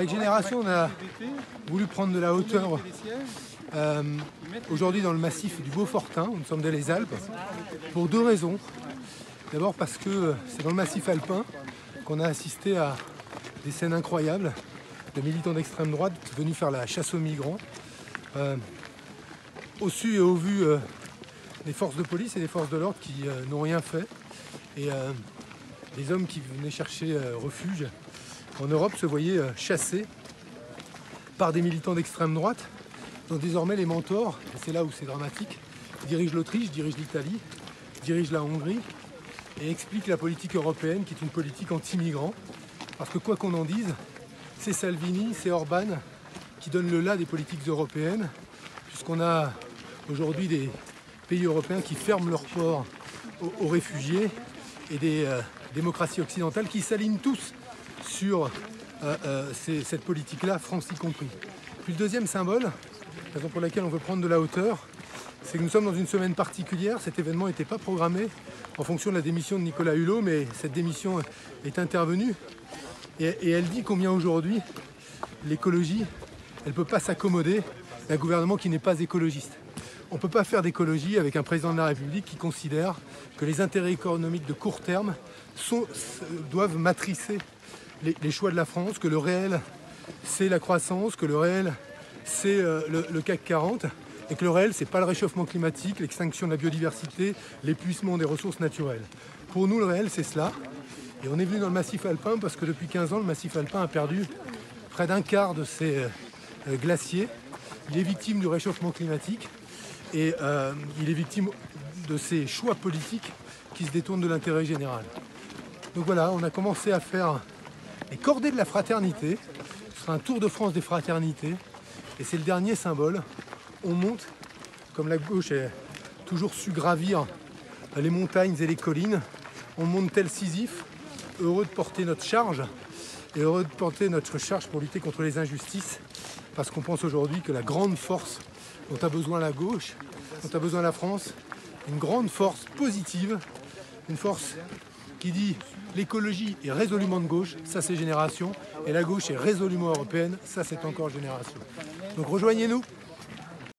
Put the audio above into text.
Avec Génération, on a voulu prendre de la hauteur aujourd'hui dans le massif du Beaufortain, où nous sommes dans les Alpes, pour deux raisons. D'abord parce que c'est dans le massif alpin qu'on a assisté à des scènes incroyables de militants d'extrême droite venus faire la chasse aux migrants, au su et au vu des forces de police et des forces de l'ordre qui n'ont rien fait, et des hommes qui venaient chercher refuge en Europe se voyaient chassés par des militants d'extrême droite, dont désormais les mentors, et c'est là où c'est dramatique, dirigent l'Autriche, dirigent l'Italie, dirigent la Hongrie et expliquent la politique européenne qui est une politique anti-migrants. Parce que quoi qu'on en dise, c'est Salvini, c'est Orban qui donnent le là des politiques européennes, puisqu'on a aujourd'hui des pays européens qui ferment leurs ports aux réfugiés et des démocraties occidentales qui s'alignent tous sur cette politique-là, France y compris. Puis le deuxième symbole, la raison pour laquelle on veut prendre de la hauteur, c'est que nous sommes dans une semaine particulière. Cet événement n'était pas programmé en fonction de la démission de Nicolas Hulot, mais cette démission est intervenue. Et elle dit combien aujourd'hui, l'écologie, elle ne peut pas s'accommoder d'un gouvernement qui n'est pas écologiste. On ne peut pas faire d'écologie avec un président de la République qui considère que les intérêts économiques de court terme doivent matricer les choix de la France, que le réel, c'est la croissance, que le réel, c'est le CAC 40, et que le réel, c'est pas le réchauffement climatique, l'extinction de la biodiversité, l'épuisement des ressources naturelles. Pour nous, le réel, c'est cela. Et on est venu dans le massif alpin parce que depuis 15 ans, le massif alpin a perdu près d'un quart de ses glaciers. Il est victime du réchauffement climatique et il est victime de ces choix politiques qui se détournent de l'intérêt général. Donc voilà, on a commencé à faire les cordées de la fraternité. Ce sera un tour de France des fraternités. Et c'est le dernier symbole. On monte, comme la gauche a toujours su gravir les montagnes et les collines, on monte tel Sisyphe, heureux de porter notre charge, et heureux de porter notre charge pour lutter contre les injustices, parce qu'on pense aujourd'hui que la grande force dont a besoin la gauche, dont a besoin la France, une grande force positive, une force qui dit l'écologie est résolument de gauche, ça c'est Génération, et la gauche est résolument européenne, ça c'est encore Génération. Donc rejoignez-nous.